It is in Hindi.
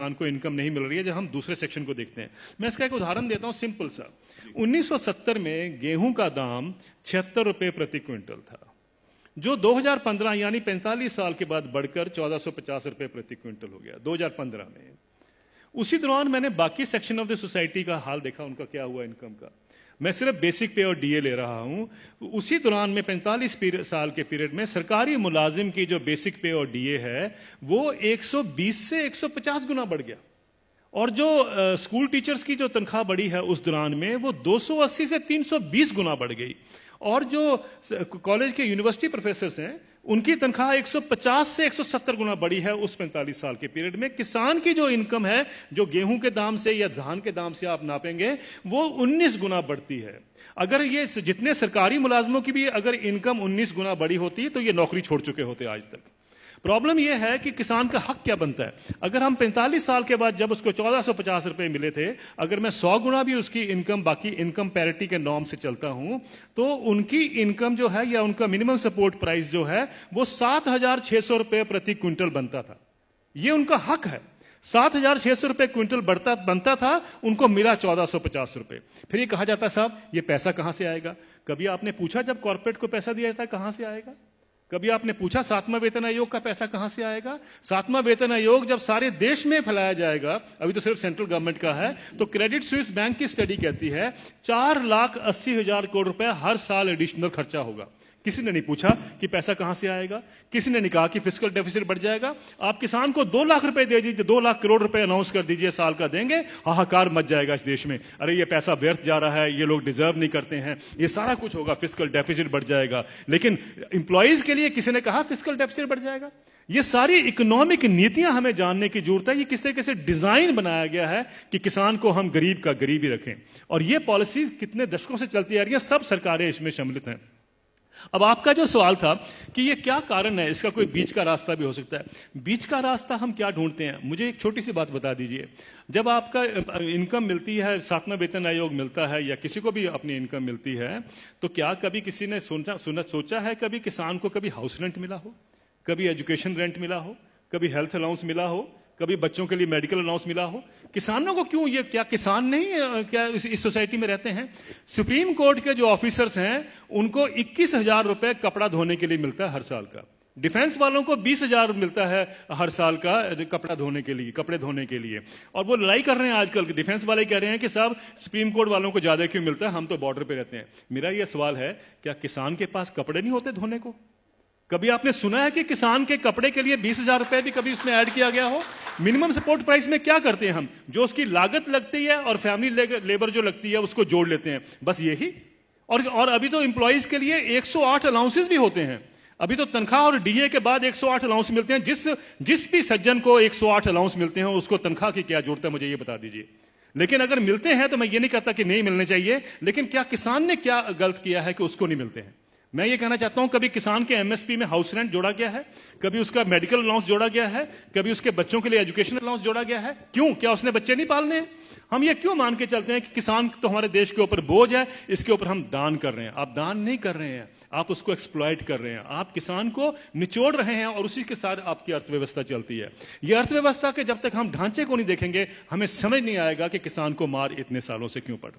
को इनकम नहीं मिल रही है। जब हम दूसरे सेक्शन को देखते हैं, मैं इसका एक उदाहरण देता हूं सिंपल सा। 1970 में गेहूं का दाम 76 रुपए प्रति क्विंटल था, जो 2015 यानी 45 साल के बाद बढ़कर 1450 रुपए प्रति क्विंटल हो गया 2015 में। उसी दौरान मैंने बाकी सेक्शन ऑफ द सोसाइटी का हाल देखा, उनका क्या हुआ इनकम का। मैं सिर्फ बेसिक पे और डीए ले रहा हूं। उसी दौरान में 45 साल के पीरियड में सरकारी मुलाजिम की जो बेसिक पे और डीए है वो 120 से 150 गुना बढ़ गया, और जो स्कूल टीचर्स की जो तनख्वाह बढ़ी है उस दौरान में वो 280 से 320 गुना बढ़ गई, और जो कॉलेज के यूनिवर्सिटी प्रोफेसर्स हैं उनकी तनख्वाह 150 से 170 गुना बढ़ी है उस 45 साल के पीरियड में। किसान की जो इनकम है, जो गेहूं के दाम से या धान के दाम से आप नापेंगे, वो 19 गुना बढ़ती है। अगर ये जितने सरकारी मुलाजमों की भी अगर इनकम 19 गुना बढ़ी होती तो ये नौकरी छोड़ चुके होते आज तक। प्रॉब्लम यह है कि किसान का हक क्या बनता है। अगर हम 45 साल के बाद जब उसको 1450 रुपए मिले थे, अगर मैं 100 गुना भी उसकी इनकम बाकी इनकम पैरिटी के नॉर्म से चलता हूं, तो उनकी इनकम जो है या उनका मिनिमम सपोर्ट प्राइस जो है वो 7600 रुपए प्रति क्विंटल बनता था। ये उनका हक है। 7600 रुपए क्विंटल बनता था, उनको मिला 1450 रुपए। फिर ये कहा जाता साहब ये पैसा कहां से आएगा। कभी आपने पूछा जब कॉर्पोरेट को पैसा दिया जाता है कहां से आएगा? कभी आपने पूछा 7वां वेतन आयोग का पैसा कहां से आएगा? 7वां वेतन आयोग जब सारे देश में फैलाया जाएगा, अभी तो सिर्फ सेंट्रल गवर्नमेंट का है, तो क्रेडिट स्विस बैंक की स्टडी कहती है 4,80,000 करोड़ रुपए हर साल एडिशनल खर्चा होगा। किसी ने नहीं पूछा कि पैसा कहां से आएगा। किसी ने नहीं कहा कि फिस्कल डेफिसिट बढ़ जाएगा। आप किसान को 2 लाख रुपए दे दीजिए, 2 लाख करोड़ रुपए अनाउंस कर दीजिए साल का देंगे, हाहाकार मच जाएगा इस देश में। अरे ये पैसा व्यर्थ जा रहा है, ये लोग डिजर्व नहीं करते हैं, ये सारा कुछ होगा, फिस्कल डेफिसिट बढ़ जाएगा। लेकिन इंप्लॉइज के लिए किसी ने कहा फिस्कल डेफिसिट बढ़ जाएगा? ये सारी इकोनॉमिक नीतियां हमें जानने की जरूरत है। ये किस तरीके से डिजाइन बनाया गया है कि किसान को हम गरीब का गरीब ही रखें, और ये पॉलिसीज कितने दशकों से चलती आ रही है, सब सरकारें इसमें सम्मिलित हैं। अब आपका जो सवाल था कि ये क्या कारण है, इसका कोई बीच का रास्ता भी हो सकता है। बीच का रास्ता हम क्या ढूंढते हैं, मुझे एक छोटी सी बात बता दीजिए। जब आपका इनकम मिलती है, 7वां वेतन आयोग मिलता है या किसी को भी अपनी इनकम मिलती है, तो क्या कभी किसी ने सोचा है कभी किसान को कभी हाउस रेंट मिला हो, कभी एजुकेशन रेंट मिला हो, कभी हेल्थ अलाउंस मिला हो, कभी बच्चों के लिए मेडिकल अलाउंस मिला हो? किसानों को क्यों, ये क्या किसान नहीं क्या इस सोसाइटी में रहते हैं? सुप्रीम कोर्ट के जो ऑफिसर्स हैं उनको 21,000 रुपए कपड़ा धोने के लिए मिलता है हर साल का। डिफेंस वालों को 20,000 मिलता है हर साल का कपड़ा धोने के लिए, कपड़े धोने के लिए। और वो लड़ाई कर रहे हैं आजकल, डिफेंस वाले कह रहे हैं कि साहब सुप्रीम कोर्ट वालों को ज्यादा क्यों मिलता है, हम तो बॉर्डर पे रहते हैं। मेरा यह सवाल है, क्या किसान के पास कपड़े नहीं होते धोने को? कभी आपने सुना है कि किसान के कपड़े के लिए 20,000 रुपए भी कभी उसमें ऐड किया गया हो? मिनिमम सपोर्ट प्राइस में क्या करते हैं हम, जो उसकी लागत लगती है और फैमिली लेबर जो लगती है उसको जोड़ लेते हैं, बस यही। और अभी तो एम्प्लॉइज के लिए 108 अलाउंसेस भी होते हैं। अभी तो तनख्वाह और डीए के बाद 108 अलाउंस मिलते हैं। जिस भी सज्जन को 108 अलाउंस मिलते हैं उसको तनख्वाह की क्या जरूरत है, मुझे ये बता दीजिए। लेकिन अगर मिलते हैं तो मैं ये नहीं कहता कि नहीं मिलने चाहिए, लेकिन क्या किसान ने क्या गलत किया है कि उसको नहीं मिलते हैं? मैं ये कहना चाहता हूं, कभी किसान के एमएसपी में हाउस रेंट जोड़ा गया है, कभी उसका मेडिकल अलाउंस जोड़ा गया है, कभी उसके बच्चों के लिए एजुकेशन अलाउंस जोड़ा गया है? क्यों? क्या उसने बच्चे नहीं पालने हैं? हम ये क्यों मान के चलते हैं कि किसान तो हमारे देश के ऊपर बोझ है, इसके ऊपर हम दान कर रहे हैं? आप दान नहीं कर रहे हैं, आप उसको एक्सप्लॉइट कर रहे हैं, आप किसान को निचोड़ रहे हैं, और उसी के साथ आपकी अर्थव्यवस्था चलती है। ये अर्थव्यवस्था के जब तक हम ढांचे को नहीं देखेंगे, हमें समझ नहीं आएगा कि किसान को मार इतने सालों से क्यों पड़ रही है।